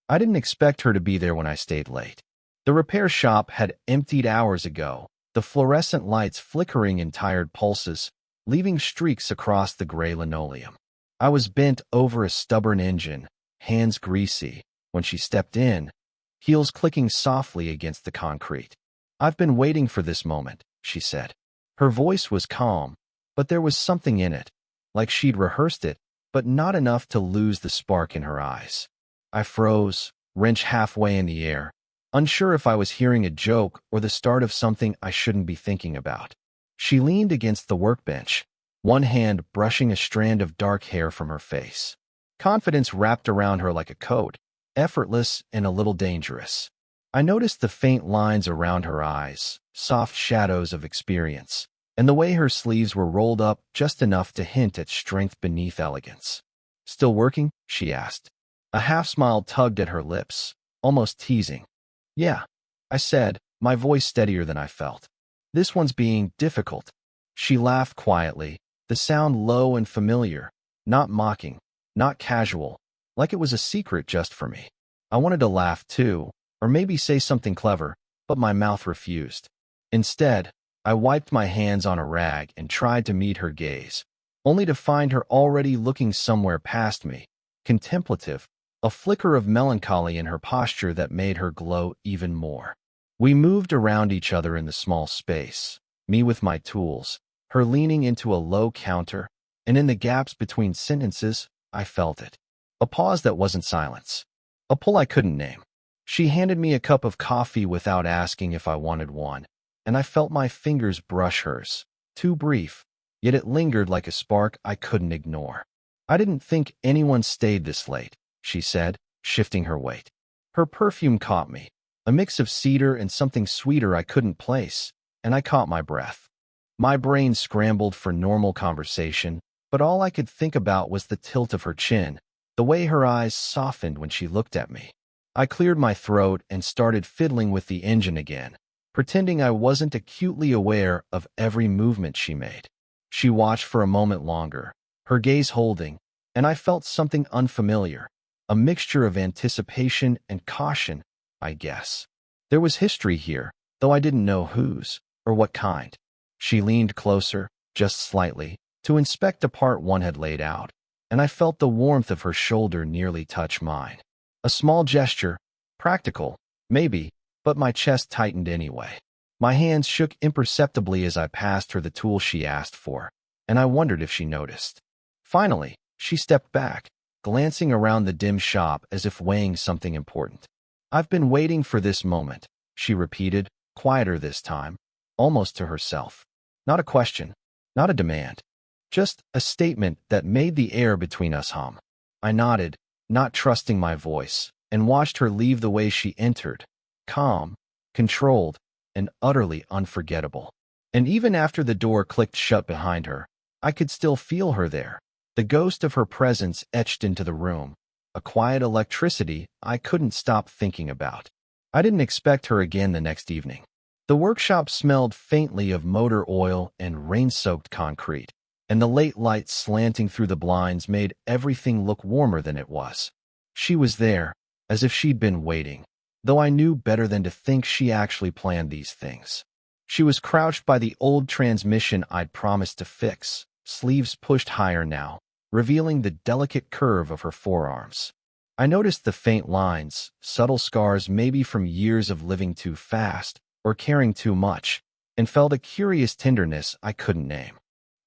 I didn't expect her to be there when I stayed late. The repair shop had emptied hours ago, the fluorescent lights flickering in tired pulses, leaving streaks across the gray linoleum. I was bent over a stubborn engine, hands greasy, when she stepped in, heels clicking softly against the concrete. "I've been waiting for this moment," she said. Her voice was calm, but there was something in it, like she'd rehearsed it, but not enough to lose the spark in her eyes. I froze, wrench halfway in the air, unsure if I was hearing a joke or the start of something I shouldn't be thinking about. She leaned against the workbench, one hand brushing a strand of dark hair from her face. Confidence wrapped around her like a coat, effortless and a little dangerous. I noticed the faint lines around her eyes, soft shadows of experience, and the way her sleeves were rolled up just enough to hint at strength beneath elegance. "Still working?" she asked. A half-smile tugged at her lips, almost teasing. "Yeah," I said, my voice steadier than I felt. "This one's being difficult." She laughed quietly, the sound low and familiar, not mocking, not casual, like it was a secret just for me. I wanted to laugh too, or maybe say something clever, but my mouth refused. Instead, I wiped my hands on a rag and tried to meet her gaze, only to find her already looking somewhere past me, contemplative, a flicker of melancholy in her posture that made her glow even more. We moved around each other in the small space, me with my tools, her leaning into a low counter, and in the gaps between sentences, I felt it. A pause that wasn't silence. A pull I couldn't name. She handed me a cup of coffee without asking if I wanted one, and I felt my fingers brush hers. Too brief, yet it lingered like a spark I couldn't ignore. "I didn't think anyone stayed this late," she said, shifting her weight. Her perfume caught me, a mix of cedar and something sweeter I couldn't place, and I caught my breath. My brain scrambled for normal conversation, but all I could think about was the tilt of her chin, the way her eyes softened when she looked at me. I cleared my throat and started fiddling with the engine again, pretending I wasn't acutely aware of every movement she made. She watched for a moment longer, her gaze holding, and I felt something unfamiliar, a mixture of anticipation and caution, I guess. There was history here, though I didn't know whose, or what kind. She leaned closer, just slightly, to inspect a part one had laid out, and I felt the warmth of her shoulder nearly touch mine. A small gesture, practical, maybe, but my chest tightened anyway. My hands shook imperceptibly as I passed her the tool she asked for, and I wondered if she noticed. Finally, she stepped back, glancing around the dim shop as if weighing something important. "I've been waiting for this moment," she repeated, quieter this time, almost to herself. Not a question, not a demand, just a statement that made the air between us hum. I nodded, not trusting my voice, and watched her leave the way she entered, calm, controlled, and utterly unforgettable. And even after the door clicked shut behind her, I could still feel her there, the ghost of her presence etched into the room, a quiet electricity I couldn't stop thinking about. I didn't expect her again the next evening. The workshop smelled faintly of motor oil and rain-soaked concrete, and the late light slanting through the blinds made everything look warmer than it was. She was there, as if she'd been waiting, though I knew better than to think she actually planned these things. She was crouched by the old transmission I'd promised to fix, sleeves pushed higher now, revealing the delicate curve of her forearms. I noticed the faint lines, subtle scars maybe from years of living too fast or caring too much, and felt a curious tenderness I couldn't name.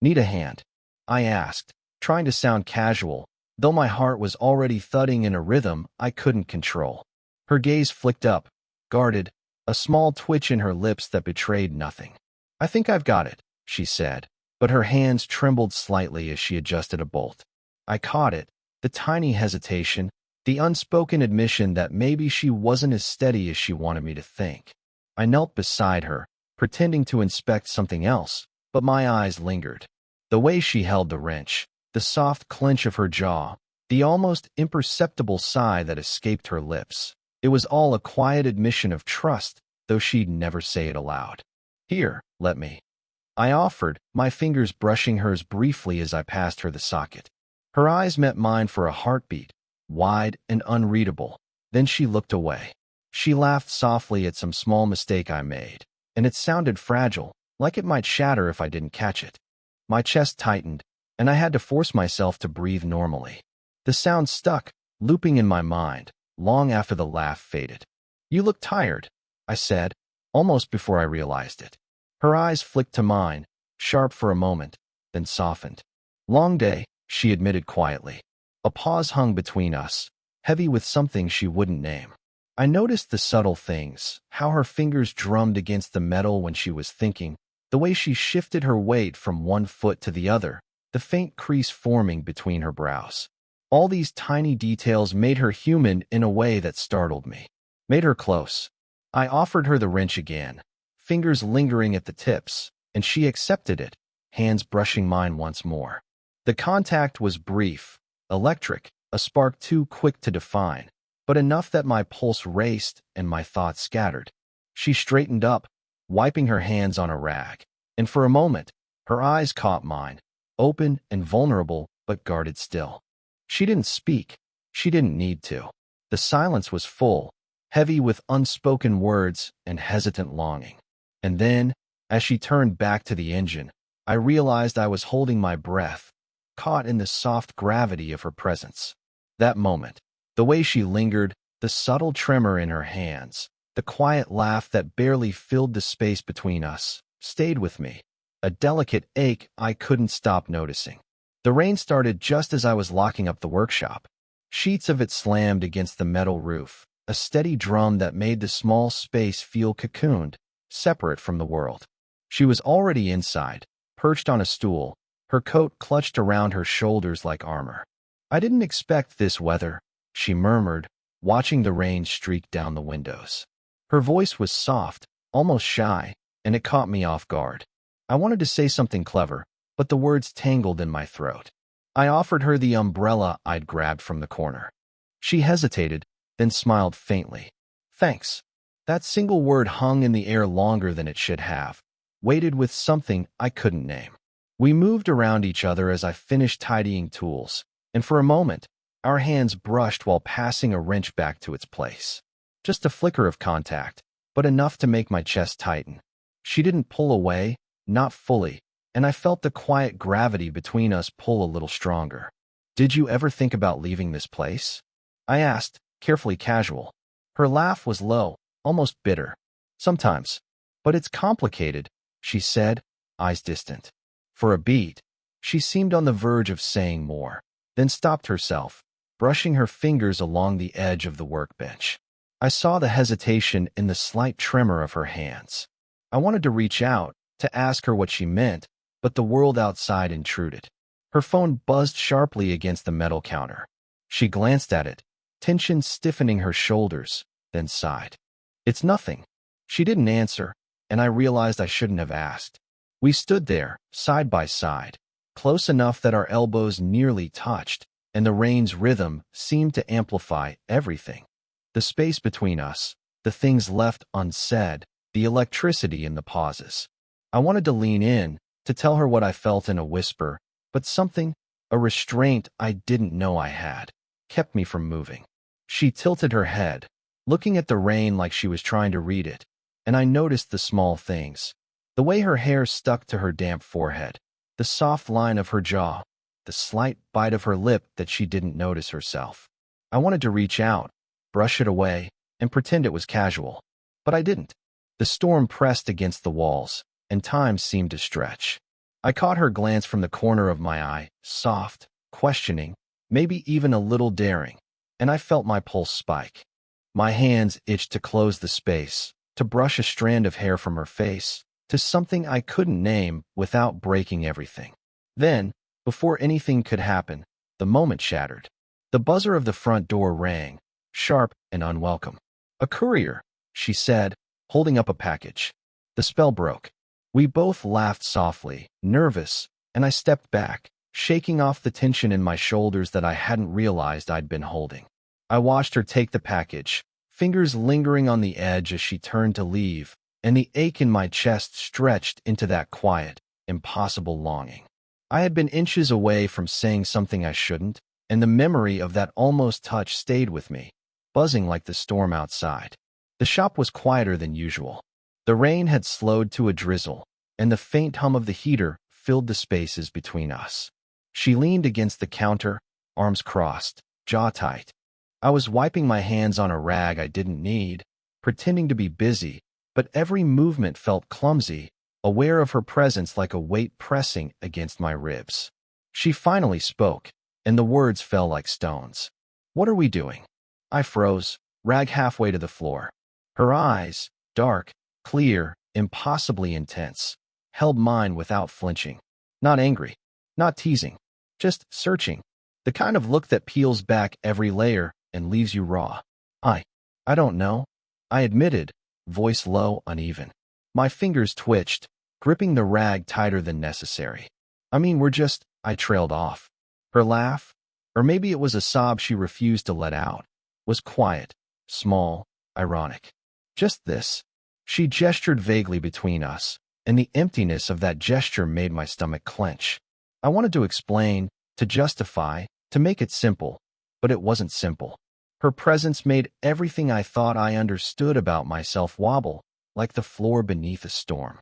"Need a hand?" I asked, trying to sound casual, though my heart was already thudding in a rhythm I couldn't control. Her gaze flicked up, guarded, a small twitch in her lips that betrayed nothing. "I think I've got it," she said, but her hands trembled slightly as she adjusted a bolt. I caught it, the tiny hesitation, the unspoken admission that maybe she wasn't as steady as she wanted me to think. I knelt beside her, pretending to inspect something else, but my eyes lingered. The way she held the wrench, the soft clench of her jaw, the almost imperceptible sigh that escaped her lips. It was all a quiet admission of trust, though she'd never say it aloud. "Here, let me." I offered, my fingers brushing hers briefly as I passed her the socket. Her eyes met mine for a heartbeat, wide and unreadable, Then she looked away. She laughed softly at some small mistake I made, and it sounded fragile, like it might shatter if I didn't catch it. My chest tightened, and I had to force myself to breathe normally. The sound stuck, looping in my mind, long after the laugh faded. "You look tired," I said, almost before I realized it. Her eyes flicked to mine, sharp for a moment, then softened. "Long day," she admitted quietly. A pause hung between us, heavy with something she wouldn't name. I noticed the subtle things, how her fingers drummed against the metal when she was thinking, the way she shifted her weight from one foot to the other, the faint crease forming between her brows. All these tiny details made her human in a way that startled me, made her close. I offered her the wrench again, fingers lingering at the tips, and she accepted it, hands brushing mine once more. The contact was brief, electric, a spark too quick to define, but enough that my pulse raced and my thoughts scattered. She straightened up, wiping her hands on a rag, and for a moment, her eyes caught mine, open and vulnerable but guarded still. She didn't speak. She didn't need to. The silence was full, heavy with unspoken words and hesitant longing. And then, as she turned back to the engine, I realized I was holding my breath, caught in the soft gravity of her presence. That moment, the way she lingered, the subtle tremor in her hands, the quiet laugh that barely filled the space between us, stayed with me, a delicate ache I couldn't stop noticing. The rain started just as I was locking up the workshop. Sheets of it slammed against the metal roof, a steady drum that made the small space feel cocooned, separate from the world. She was already inside, perched on a stool, her coat clutched around her shoulders like armor. "I didn't expect this weather," she murmured, watching the rain streak down the windows. Her voice was soft, almost shy, and it caught me off guard. I wanted to say something clever, but the words tangled in my throat. I offered her the umbrella I'd grabbed from the corner. She hesitated, then smiled faintly. "Thanks." That single word hung in the air longer than it should have, weighted with something I couldn't name. We moved around each other as I finished tidying tools, and for a moment, our hands brushed while passing a wrench back to its place. Just a flicker of contact, but enough to make my chest tighten. She didn't pull away, not fully, and I felt the quiet gravity between us pull a little stronger. "Did you ever think about leaving this place?" I asked, carefully casual. Her laugh was low, almost bitter. "Sometimes. But it's complicated," she said, eyes distant. For a beat, she seemed on the verge of saying more, then stopped herself, brushing her fingers along the edge of the workbench. I saw the hesitation in the slight tremor of her hands. I wanted to reach out, to ask her what she meant, but the world outside intruded. Her phone buzzed sharply against the metal counter. She glanced at it, tension stiffening her shoulders, then sighed. "It's nothing." She didn't answer, and I realized I shouldn't have asked. We stood there, side by side, close enough that our elbows nearly touched, and the rain's rhythm seemed to amplify everything. The space between us, the things left unsaid, the electricity in the pauses. I wanted to lean in, to tell her what I felt in a whisper, but something, a restraint I didn't know I had, kept me from moving. She tilted her head, looking at the rain like she was trying to read it, and I noticed the small things. The way her hair stuck to her damp forehead, the soft line of her jaw, the slight bite of her lip that she didn't notice herself. I wanted to reach out, brush it away, and pretend it was casual, but I didn't. The storm pressed against the walls, and time seemed to stretch. I caught her glance from the corner of my eye, soft, questioning, maybe even a little daring, and I felt my pulse spike. My hands itched to close the space, to brush a strand of hair from her face, to something I couldn't name without breaking everything. Then, before anything could happen, the moment shattered. The buzzer of the front door rang, sharp and unwelcome. "A courier," she said, holding up a package. The spell broke. We both laughed softly, nervous, and I stepped back, shaking off the tension in my shoulders that I hadn't realized I'd been holding. I watched her take the package, fingers lingering on the edge as she turned to leave, and the ache in my chest stretched into that quiet, impossible longing. I had been inches away from saying something I shouldn't, and the memory of that almost touch stayed with me. buzzing like the storm outside. The shop was quieter than usual. The rain had slowed to a drizzle, and the faint hum of the heater filled the spaces between us. She leaned against the counter, arms crossed, jaw tight. I was wiping my hands on a rag I didn't need, pretending to be busy, but every movement felt clumsy, aware of her presence like a weight pressing against my ribs. She finally spoke, and the words fell like stones. "What are we doing?" I froze, rag halfway to the floor. Her eyes, dark, clear, impossibly intense, held mine without flinching. Not angry, not teasing, just searching. The kind of look that peels back every layer and leaves you raw. I don't know," I admitted, voice low, uneven. My fingers twitched, gripping the rag tighter than necessary. I trailed off. Her laugh, or maybe it was a sob she refused to let out, was quiet, small, ironic. "Just this." She gestured vaguely between us, and the emptiness of that gesture made my stomach clench. I wanted to explain, to justify, to make it simple, but it wasn't simple. Her presence made everything I thought I understood about myself wobble, like the floor beneath a storm.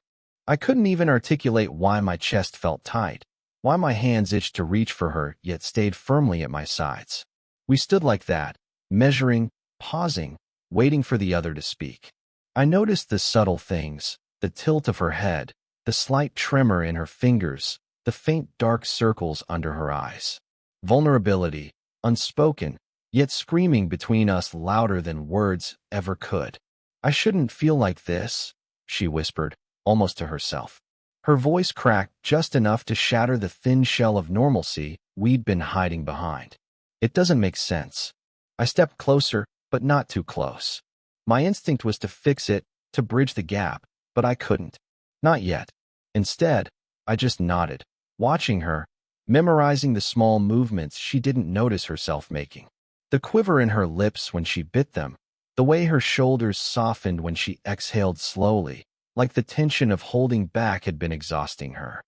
I couldn't even articulate why my chest felt tight, why my hands itched to reach for her yet stayed firmly at my sides. We stood like that, measuring, pausing, waiting for the other to speak. I noticed the subtle things, the tilt of her head, the slight tremor in her fingers, the faint dark circles under her eyes. Vulnerability, unspoken, yet screaming between us louder than words ever could. "I shouldn't feel like this," she whispered, almost to herself. Her voice cracked just enough to shatter the thin shell of normalcy we'd been hiding behind. "It doesn't make sense." I stepped closer, but not too close. My instinct was to fix it, to bridge the gap, but I couldn't. Not yet. Instead, I just nodded, watching her, memorizing the small movements she didn't notice herself making. The quiver in her lips when she bit them, the way her shoulders softened when she exhaled slowly, like the tension of holding back had been exhausting her.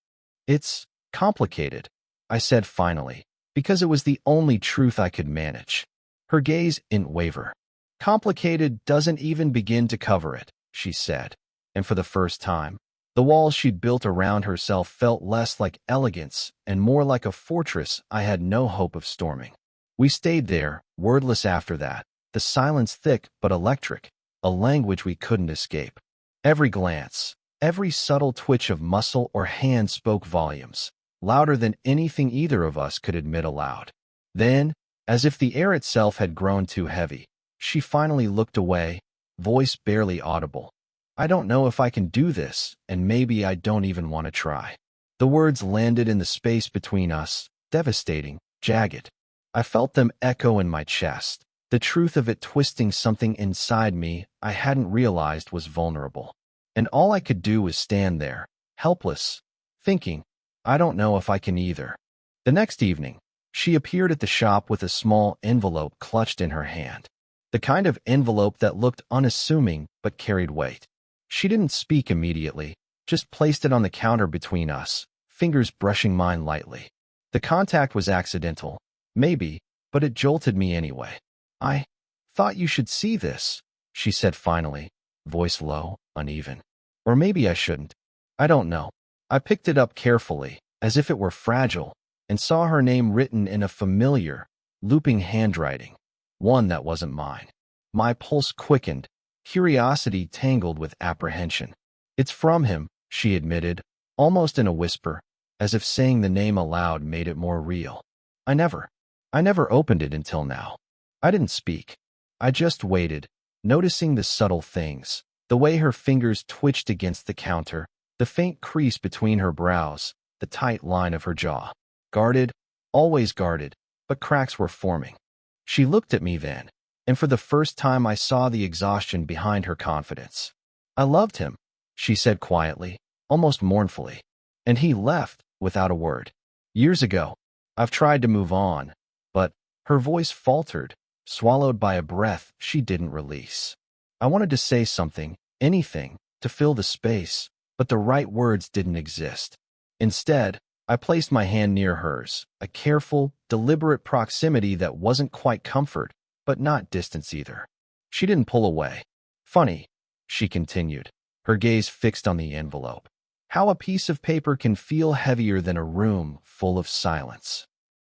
"It's complicated," I said finally, because it was the only truth I could manage. Her gaze didn't waver. "Complicated doesn't even begin to cover it," she said, and for the first time, the walls she'd built around herself felt less like elegance and more like a fortress I had no hope of storming. We stayed there, wordless after that, the silence thick but electric, a language we couldn't escape. Every glance, every subtle twitch of muscle or hand spoke volumes, louder than anything either of us could admit aloud. Then, as if the air itself had grown too heavy, she finally looked away, voice barely audible. "I don't know if I can do this, and maybe I don't even want to try." The words landed in the space between us, devastating, jagged. I felt them echo in my chest, the truth of it twisting something inside me I hadn't realized was vulnerable. And all I could do was stand there, helpless, thinking, I don't know if I can either. The next evening, she appeared at the shop with a small envelope clutched in her hand. The kind of envelope that looked unassuming but carried weight. She didn't speak immediately, just placed it on the counter between us, fingers brushing mine lightly. The contact was accidental, maybe, but it jolted me anyway. "I thought you should see this," she said finally, voice low, uneven. "Or maybe I shouldn't. I don't know." I picked it up carefully, as if it were fragile, and saw her name written in a familiar, looping handwriting, one that wasn't mine. My pulse quickened, curiosity tangled with apprehension. "It's from him," she admitted, almost in a whisper, as if saying the name aloud made it more real. I never opened it until now. I didn't speak. I just waited, noticing the subtle things, the way her fingers twitched against the counter, the faint crease between her brows, the tight line of her jaw. Guarded, always guarded, but cracks were forming. She looked at me then, and for the first time I saw the exhaustion behind her confidence. "I loved him," she said quietly, almost mournfully. "And he left, without a word. Years ago. I've tried to move on, but," her voice faltered, swallowed by a breath she didn't release. I wanted to say something, anything, to fill the space, but the right words didn't exist. Instead, I placed my hand near hers, a careful, deliberate proximity that wasn't quite comfort, but not distance either. She didn't pull away. Funny, she continued, her gaze fixed on the envelope. How a piece of paper can feel heavier than a room full of silence.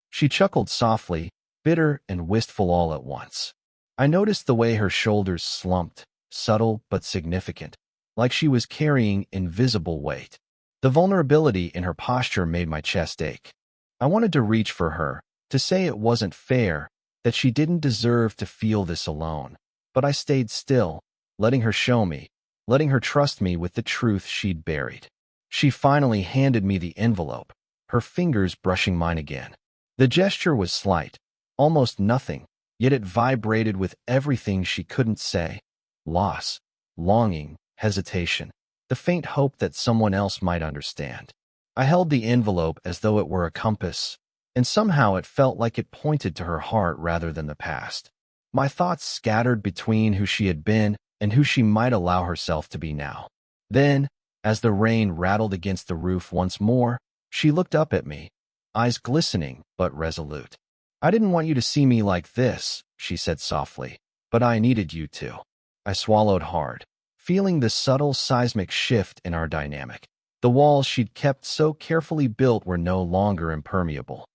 She chuckled softly, bitter and wistful all at once. I noticed the way her shoulders slumped, subtle but significant, like she was carrying invisible weight. The vulnerability in her posture made my chest ache. I wanted to reach for her, to say it wasn't fair, that she didn't deserve to feel this alone. But I stayed still, letting her show me, letting her trust me with the truth she'd buried. She finally handed me the envelope, her fingers brushing mine again. The gesture was slight, almost nothing, yet it vibrated with everything she couldn't say. Loss, longing, hesitation, the faint hope that someone else might understand. I held the envelope as though it were a compass, and somehow it felt like it pointed to her heart rather than the past. My thoughts scattered between who she had been and who she might allow herself to be now. Then, as the rain rattled against the roof once more, she looked up at me, eyes glistening but resolute. "I didn't want you to see me like this," she said softly, "but I needed you to." I swallowed hard, feeling the subtle seismic shift in our dynamic. The walls she'd kept so carefully built were no longer impermeable.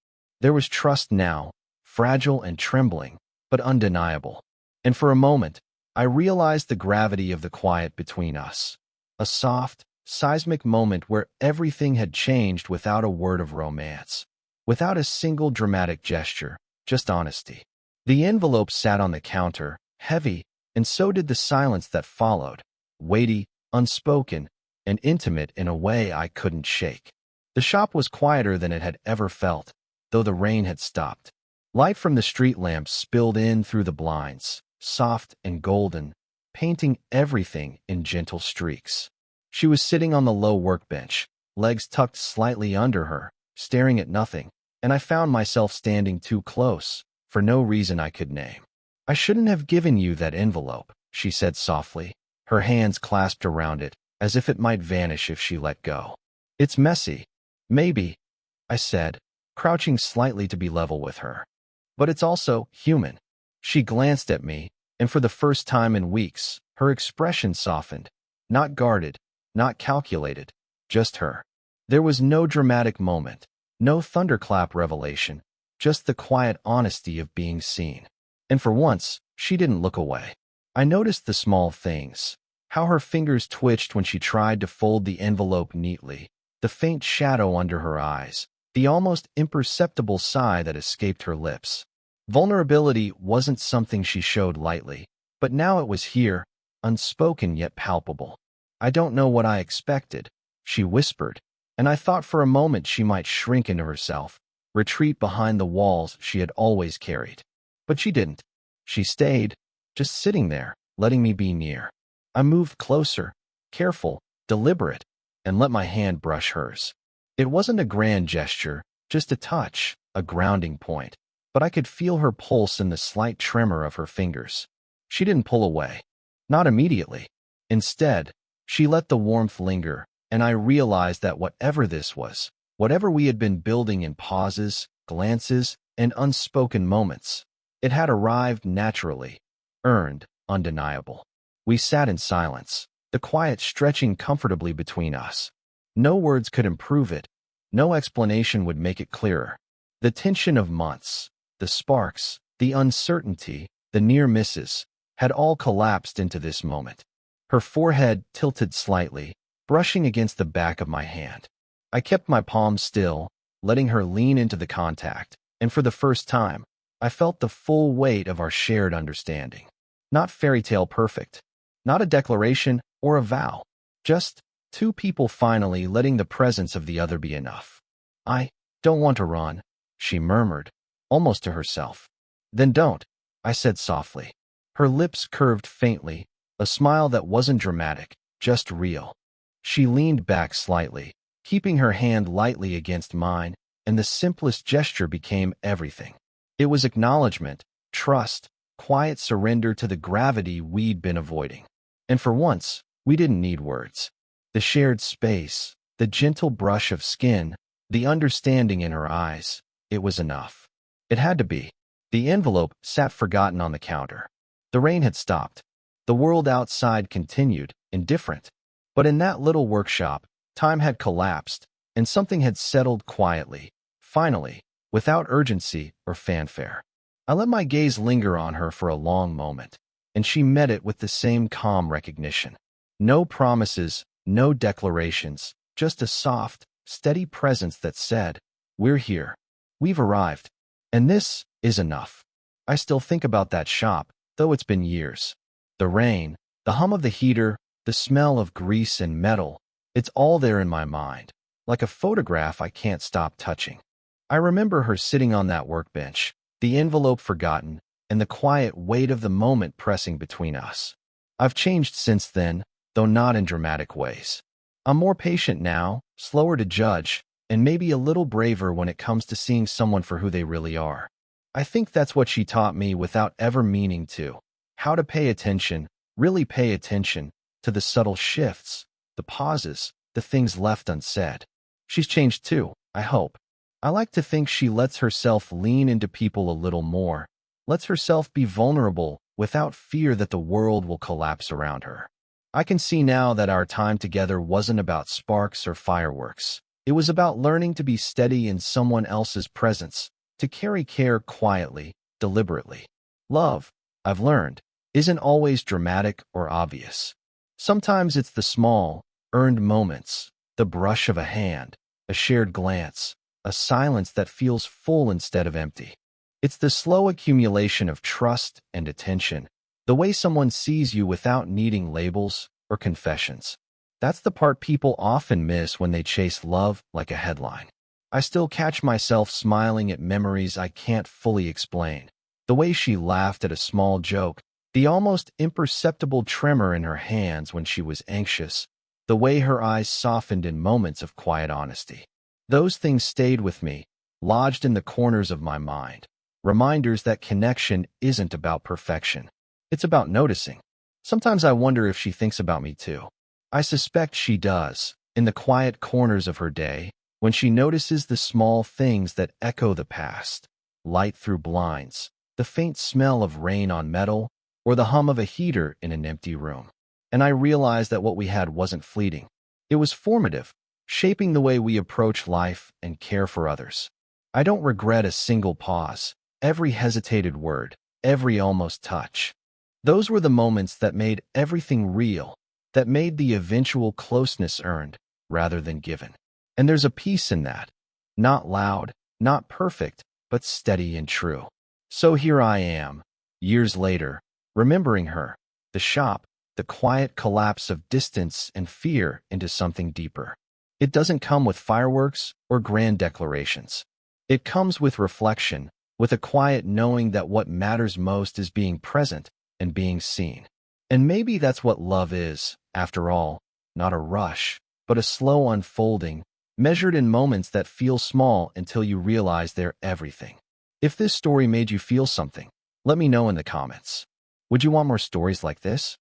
There was trust now, fragile and trembling, but undeniable. And for a moment, I realized the gravity of the quiet between us. A soft, seismic moment where everything had changed without a word of romance, without a single dramatic gesture, just honesty. The envelope sat on the counter, heavy, and so did the silence that followed, weighty, unspoken, and intimate in a way I couldn't shake. The shop was quieter than it had ever felt, though the rain had stopped. Light from the street lamps spilled in through the blinds, soft and golden, painting everything in gentle streaks. She was sitting on the low workbench, legs tucked slightly under her, staring at nothing, and I found myself standing too close, for no reason I could name. "I shouldn't have given you that envelope," she said softly, her hands clasped around it, as if it might vanish if she let go. "It's messy, maybe," I said, crouching slightly to be level with her. "But it's also human." She glanced at me, and for the first time in weeks, her expression softened, not guarded, not calculated, just her. There was no dramatic moment, no thunderclap revelation, just the quiet honesty of being seen. And for once, she didn't look away. I noticed the small things, how her fingers twitched when she tried to fold the envelope neatly, the faint shadow under her eyes, the almost imperceptible sigh that escaped her lips. Vulnerability wasn't something she showed lightly, but now it was here, unspoken yet palpable. "I don't know what I expected," she whispered, and I thought for a moment she might shrink into herself, retreat behind the walls she had always carried. But she didn't. She stayed, just sitting there, letting me be near. I moved closer, careful, deliberate, and let my hand brush hers. It wasn't a grand gesture, just a touch, a grounding point, but I could feel her pulse in the slight tremor of her fingers. She didn't pull away. Not immediately. Instead, she let the warmth linger, and I realized that whatever this was, whatever we had been building in pauses, glances, and unspoken moments, it had arrived naturally, earned, undeniable. We sat in silence, the quiet stretching comfortably between us. No words could improve it. No explanation would make it clearer. The tension of months, the sparks, the uncertainty, the near misses, had all collapsed into this moment. Her forehead tilted slightly, brushing against the back of my hand. I kept my palm still, letting her lean into the contact, and for the first time, I felt the full weight of our shared understanding. Not fairy tale perfect, not a declaration or a vow, just two people finally letting the presence of the other be enough. "I don't want to run," she murmured, almost to herself. "Then don't," I said softly. Her lips curved faintly, a smile that wasn't dramatic, just real. She leaned back slightly, keeping her hand lightly against mine, and the simplest gesture became everything. It was acknowledgement, trust, quiet surrender to the gravity we'd been avoiding. And for once, we didn't need words. The shared space, the gentle brush of skin, the understanding in her eyes, it was enough. It had to be. The envelope sat forgotten on the counter. The rain had stopped. The world outside continued, indifferent. But in that little workshop, time had collapsed, and something had settled quietly, finally, without urgency or fanfare. I let my gaze linger on her for a long moment, and she met it with the same calm recognition. No promises, no declarations, just a soft, steady presence that said, "We're here. We've arrived. And this is enough." I still think about that shop, though it's been years. The rain, the hum of the heater, the smell of grease and metal, it's all there in my mind, like a photograph I can't stop touching. I remember her sitting on that workbench, the envelope forgotten, and the quiet weight of the moment pressing between us. I've changed since then, though not in dramatic ways. I'm more patient now, slower to judge, and maybe a little braver when it comes to seeing someone for who they really are. I think that's what she taught me without ever meaning to. How to pay attention, really pay attention, to the subtle shifts, the pauses, the things left unsaid. She's changed too, I hope. I like to think she lets herself lean into people a little more, lets herself be vulnerable without fear that the world will collapse around her. I can see now that our time together wasn't about sparks or fireworks. It was about learning to be steady in someone else's presence, to carry care quietly, deliberately. Love, I've learned, isn't always dramatic or obvious. Sometimes it's the small, earned moments, the brush of a hand, a shared glance, a silence that feels full instead of empty. It's the slow accumulation of trust and attention, the way someone sees you without needing labels or confessions. That's the part people often miss when they chase love like a headline. I still catch myself smiling at memories I can't fully explain. The way she laughed at a small joke, the almost imperceptible tremor in her hands when she was anxious, the way her eyes softened in moments of quiet honesty. Those things stayed with me, lodged in the corners of my mind. Reminders that connection isn't about perfection. It's about noticing. Sometimes I wonder if she thinks about me too. I suspect she does, in the quiet corners of her day, when she notices the small things that echo the past. Light through blinds, the faint smell of rain on metal, or the hum of a heater in an empty room. And I realized that what we had wasn't fleeting. It was formative, shaping the way we approach life and care for others. I don't regret a single pause, every hesitated word, every almost touch. Those were the moments that made everything real, that made the eventual closeness earned rather than given. And there's a peace in that. Not loud, not perfect, but steady and true. So here I am, years later, remembering her, the shop, the quiet collapse of distance and fear into something deeper. It doesn't come with fireworks or grand declarations. It comes with reflection, with a quiet knowing that what matters most is being present and being seen. And maybe that's what love is, after all, not a rush, but a slow unfolding, measured in moments that feel small until you realize they're everything. If this story made you feel something, let me know in the comments. Would you want more stories like this?